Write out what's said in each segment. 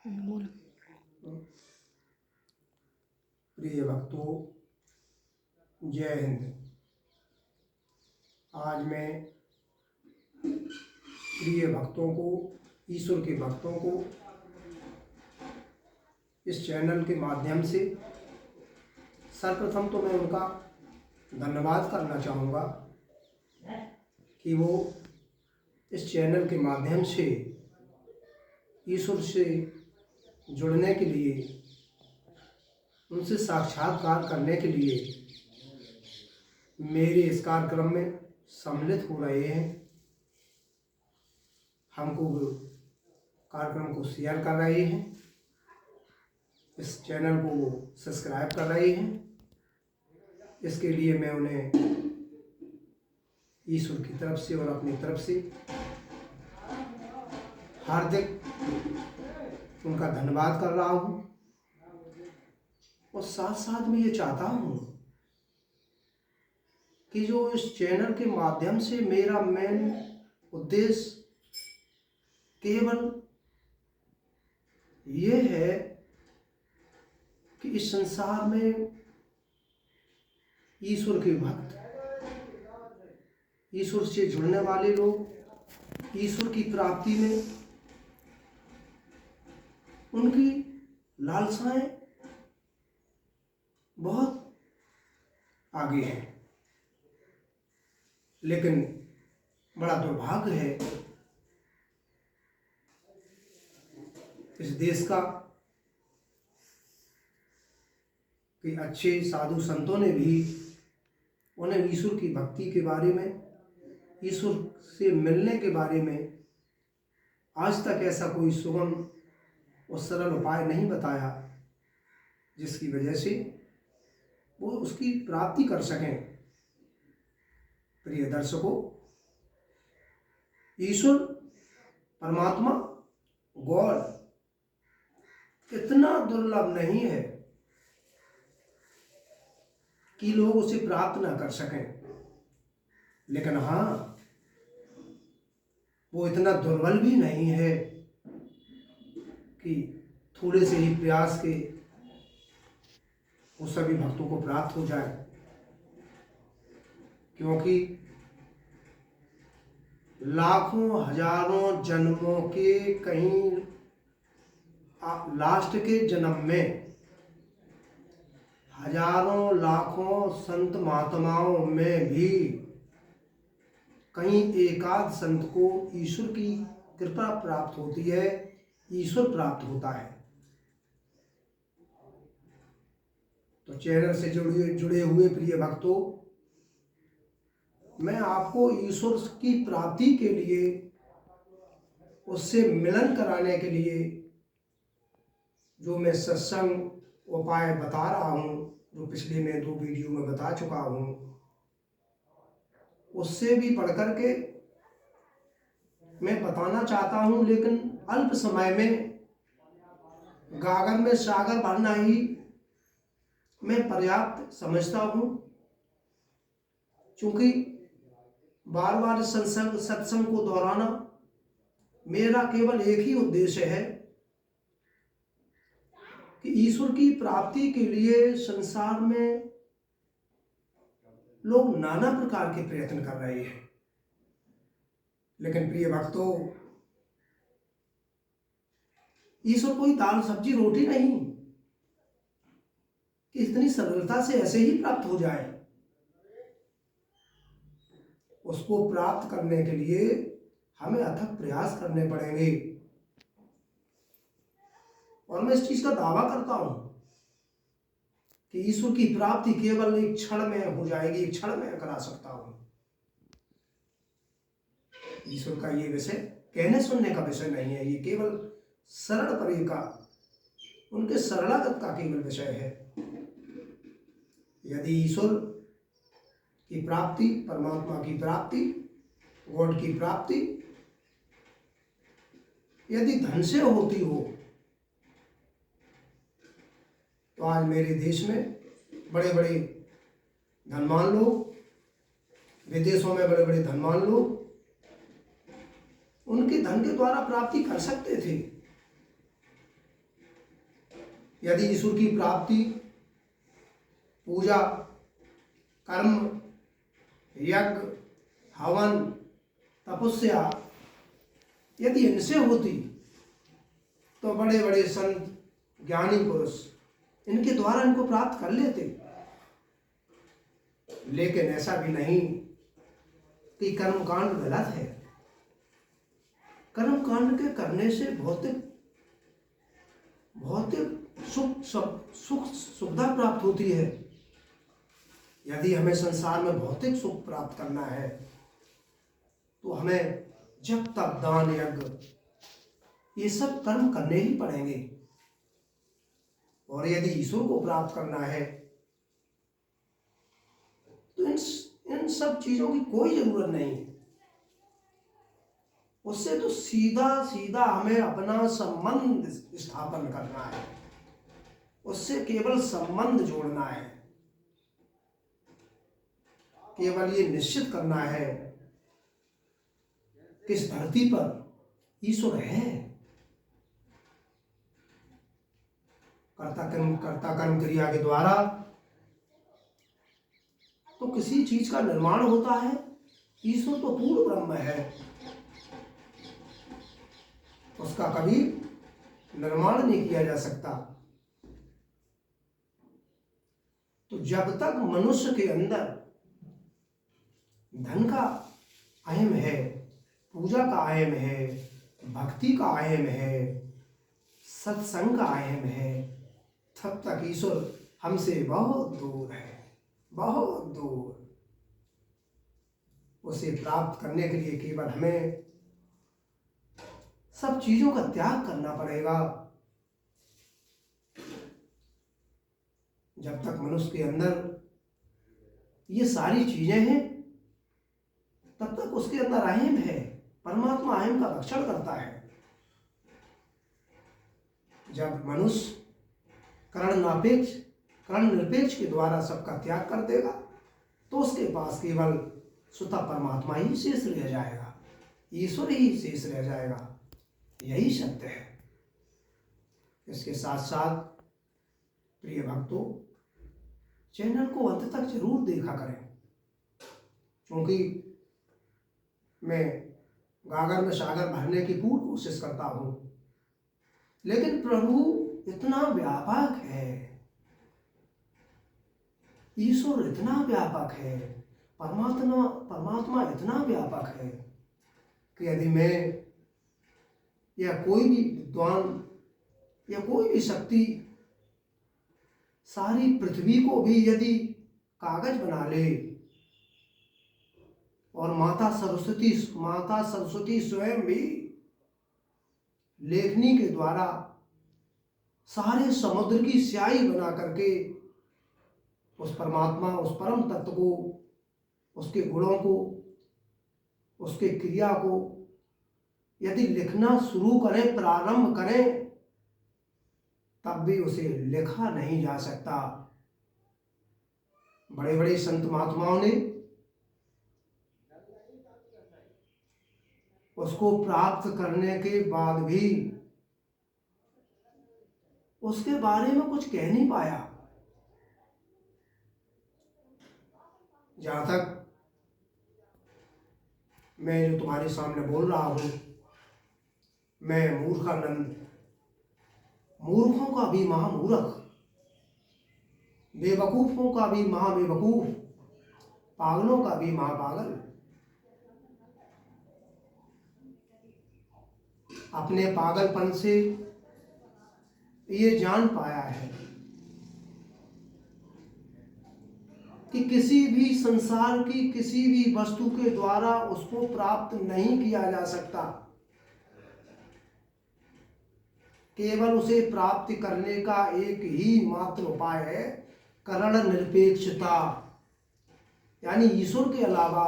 बोलो। प्रिय भक्तों, जय हिंद। आज मैं प्रिय भक्तों को, ईश्वर के भक्तों को इस चैनल के माध्यम से सर्वप्रथम तो मैं उनका धन्यवाद करना चाहूँगा कि वो इस चैनल के माध्यम से ईश्वर से जुड़ने के लिए, उनसे साक्षात्कार करने के लिए मेरे इस कार्यक्रम में सम्मिलित हो रहे हैं। हमको कार्यक्रम को शेयर कर रहे हैं, इस चैनल को सब्सक्राइब कर रहे हैं। इसके लिए मैं उन्हें ईश्वर की तरफ से और अपनी तरफ से हार्दिक उनका धन्यवाद कर रहा हूँ। और साथ साथ मैं ये चाहता हूँ कि जो इस चैनल के माध्यम से मेरा मेन उद्देश्य केवल ये है कि इस संसार में ईश्वर के भक्त, ईश्वर से जुड़ने वाले लोग, ईश्वर की प्राप्ति में उनकी लालसाएं बहुत आगे हैं। लेकिन बड़ा दुर्भाग्य है इस देश का कि अच्छे साधु संतों ने भी उन्हें ईश्वर की भक्ति के बारे में, ईश्वर से मिलने के बारे में आज तक ऐसा कोई सुगम और सरल उपाय नहीं बताया जिसकी वजह से वो उसकी प्राप्ति कर सकें। प्रिय दर्शकों, ईश्वर परमात्मा गॉड इतना दुर्लभ नहीं है कि लोग उसे प्राप्त ना कर सकें, लेकिन हाँ, वो इतना दुर्बल भी नहीं है कि थोड़े से ही प्रयास के वो सभी भक्तों को प्राप्त हो जाए। क्योंकि लाखों हजारों जन्मों के कहीं लास्ट के जन्म में हजारों लाखों संत महात्माओं में भी कहीं एकाध संत को ईश्वर की कृपा प्राप्त होती है, ईश्वर प्राप्त होता है। तो चैनल से जुड़े हुए प्रिय भक्तों, मैं आपको ईश्वर की प्राप्ति के लिए, उससे मिलन कराने के लिए जो मैं सत्संग उपाय बता रहा हूँ, जो पिछले मैं 2 वीडियो में बता चुका हूँ, उससे भी पढ़ करके मैं बताना चाहता हूँ। लेकिन अल्प समय में गागर में सागर भरना ही मैं पर्याप्त समझता हूँ, क्योंकि बार बार सत्संग को दोहराना मेरा केवल एक ही उद्देश्य है कि ईश्वर की प्राप्ति के लिए संसार में लोग नाना प्रकार के प्रयत्न कर रहे हैं। लेकिन प्रिय भक्तों, ईश्वर कोई दाल सब्जी रोटी नहीं कि इतनी सरलता से ऐसे ही प्राप्त हो जाए। उसको प्राप्त करने के लिए हमें अथक प्रयास करने पड़ेंगे। और मैं इस चीज का दावा करता हूं कि ईश्वर की प्राप्ति केवल एक क्षण में हो जाएगी, एक क्षण में करा सकता हूं। ईश्वर का ये विषय कहने सुनने का विषय नहीं है, ये केवल सरल परि का, उनके सरलागत का केवल विषय है। यदि ईश्वर की प्राप्ति, परमात्मा की प्राप्ति, गॉड की प्राप्ति यदि धन से होती हो तो आज मेरे देश में बड़े बड़े धनवान लोग, विदेशों में बड़े बड़े धनवान लोग उनके धन के द्वारा प्राप्ति कर सकते थे। यदि ईश्वर की प्राप्ति पूजा, कर्म, यज्ञ, हवन, तपस्या यदि इनसे होती तो बड़े बड़े संत, ज्ञानी पुरुष इनके द्वारा इनको प्राप्त कर लेते। लेकिन ऐसा भी नहीं कि कर्मकांड गलत है। कर्मकांड के करने से भौतिक सुविधा प्राप्त होती है। यदि हमें संसार में भौतिक सुख प्राप्त करना है तो हमें जब तक दान, यज्ञ ये सब कर्म करने ही पड़ेंगे। और यदि ईश्वर को प्राप्त करना है तो इन सब चीजों की कोई जरूरत नहीं है। उससे तो सीधा सीधा हमें अपना संबंध स्थापन करना है, उससे केवल संबंध जोड़ना है, केवल ये निश्चित करना है कि इस धरती पर ईश्वर है। कर्ता कर्म क्रिया के द्वारा तो किसी चीज का निर्माण होता है। ईश्वर तो पूर्ण ब्रह्म है, उसका कभी निर्माण नहीं किया जा सकता। तो जब तक मनुष्य के अंदर धन का अहम है, पूजा का अहम है, भक्ति का अहम है, सत्संग का अहम है, तब तक ईश्वर हमसे बहुत दूर है, बहुत दूर। उसे प्राप्त करने के लिए केवल हमें सब चीजों का त्याग करना पड़ेगा। जब तक मनुष्य के अंदर ये सारी चीजें हैं तब तक उसके अंदर अहम है। परमात्मा अहम का रक्षण करता है। जब मनुष्य कर्ण निरपेक्ष के द्वारा सबका त्याग कर देगा तो उसके पास केवल स्वतः परमात्मा ही शेष रह जाएगा, ईश्वर ही शेष रह जाएगा। यही सत्य है। इसके साथ साथ प्रिय भक्तों, चैनल को अंत तक जरूर देखा करें, क्योंकि मैं गागर में सागर भरने की पूरी कोशिश करता हूं, लेकिन प्रभु इतना व्यापक है, ईश्वर इतना व्यापक है, परमात्मा इतना व्यापक है कि यदि मैं या कोई भी विद्वान या कोई भी शक्ति सारी पृथ्वी को भी यदि कागज बना ले और माता सरस्वती स्वयं भी लेखनी के द्वारा सारे समुद्र की स्याही बना करके उस परमात्मा, उस परम तत्व को, उसके गुणों को, उसके क्रिया को यदि लिखना शुरू करें, प्रारंभ करें, तब भी उसे लिखा नहीं जा सकता। बड़े बड़े संत महात्माओं ने उसको प्राप्त करने के बाद भी उसके बारे में कुछ कह नहीं पाया। जहां तक मैं जो तुम्हारे सामने बोल रहा हूं, मैं मूर्खानंद, मूर्खों का भी महामूर्ख, बेवकूफों का भी महाबेवकूफ, पागलों का भी महापागल, अपने पागलपन से ये जान पाया है कि किसी भी संसार की किसी भी वस्तु के द्वारा उसको प्राप्त नहीं किया जा सकता। केवल उसे प्राप्ति करने का एक ही मात्र उपाय है कर्ण निरपेक्षता, यानी ईश्वर के अलावा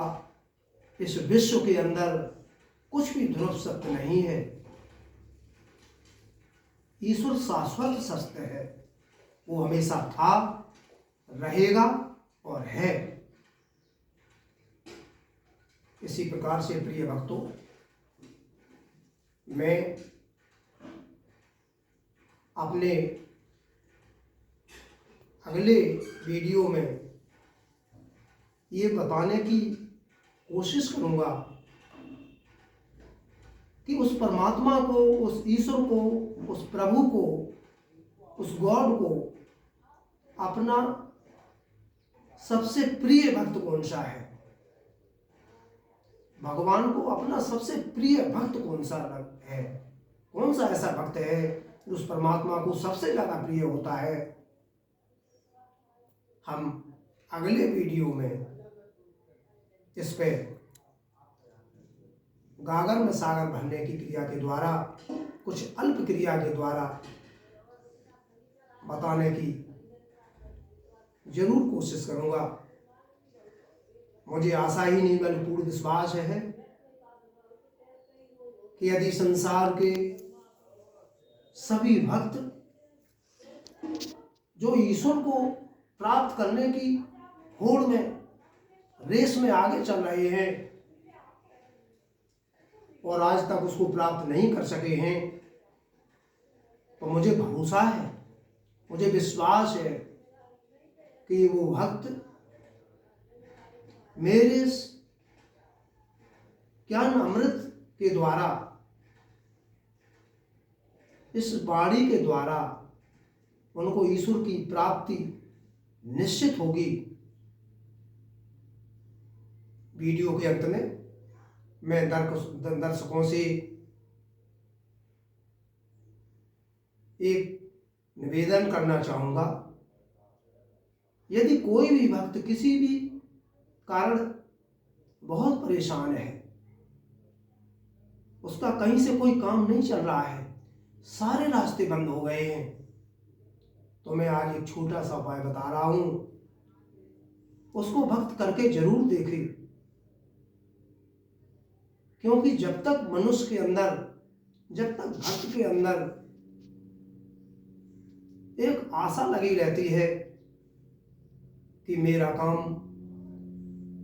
इस विश्व के अंदर कुछ भी ध्रुव सत्य नहीं है। ईश्वर शाश्वत सत्य है, वो हमेशा था, रहेगा और है। इसी प्रकार से प्रिय भक्तों, मैं अपने अगले वीडियो में ये बताने की कोशिश करूँगा कि उस परमात्मा को, उस ईश्वर को, उस प्रभु को, उस गॉड को अपना सबसे प्रिय भक्त कौन सा है, भगवान को अपना सबसे प्रिय भक्त कौन सा है, कौन सा ऐसा भक्त है जो उस परमात्मा को सबसे ज़्यादा प्रिय होता है। हम अगले वीडियो में इस पे गागर में सागर भरने की क्रिया के द्वारा, कुछ अल्प क्रिया के द्वारा बताने की जरूर कोशिश करूँगा। मुझे आशा ही नहीं बल्कि पूर्ण विश्वास है कि यदि संसार के सभी भक्त जो ईश्वर को प्राप्त करने की होड़ में, रेस में आगे चल रहे हैं और आज तक उसको प्राप्त नहीं कर सके हैं, तो मुझे भरोसा है, मुझे विश्वास है कि वो भक्त मेरे ज्ञान अमृत के द्वारा, इस वाणी के द्वारा उनको ईश्वर की प्राप्ति निश्चित होगी। वीडियो के अंत में मैं दर्शकों से एक निवेदन करना चाहूँगा, यदि कोई भी भक्त किसी भी कारण बहुत परेशान है, उसका कहीं से कोई काम नहीं चल रहा है, सारे रास्ते बंद हो गए हैं, तो मैं आज एक छोटा सा उपाय बता रहा हूँ, उसको भक्त करके जरूर देखें। क्योंकि जब तक मनुष्य के अंदर, जब तक भक्त के अंदर एक आशा लगी रहती है कि मेरा काम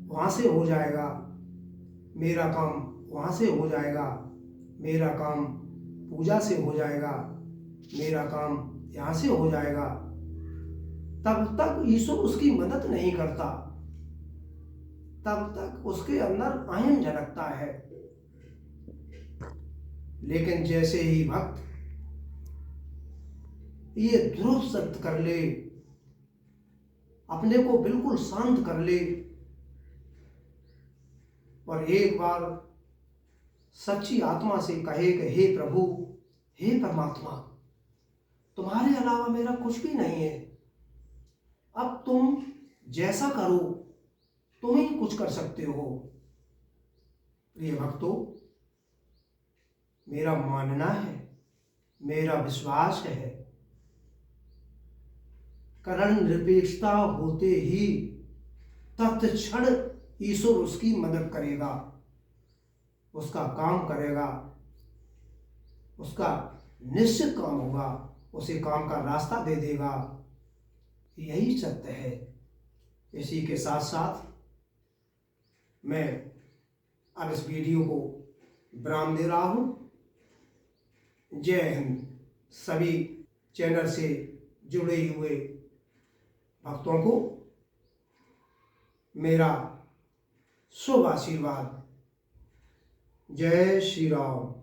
वहाँ से हो जाएगा, मेरा काम वहाँ से हो जाएगा, मेरा काम पूजा से हो जाएगा, मेरा काम यहाँ से हो जाएगा, तब तक ईश्वर उसकी मदद नहीं करता, तब तक उसके अंदर अहम झलकता है। लेकिन जैसे ही भक्त ये ध्रुव सत्य कर ले, अपने को बिल्कुल शांत कर ले और एक बार सच्ची आत्मा से कहे कि हे प्रभु, हे परमात्मा, तुम्हारे अलावा मेरा कुछ भी नहीं है, अब तुम जैसा करो, तुम ही कुछ कर सकते हो। प्रिय भक्तों, मेरा मानना है, मेरा विश्वास है, करण निरपेक्षता होते ही तत्क्षण ईश्वर उसकी मदद करेगा, उसका काम करेगा, उसका निश्चित काम होगा, उसे काम का रास्ता दे देगा। यही सत्य है। इसी के साथ साथ मैं अब इस वीडियो को विराम दे रहा हूँ। जय हिंद। सभी चैनल से जुड़े हुए भक्तों को मेरा शुभ आशीर्वाद। जय श्री राम।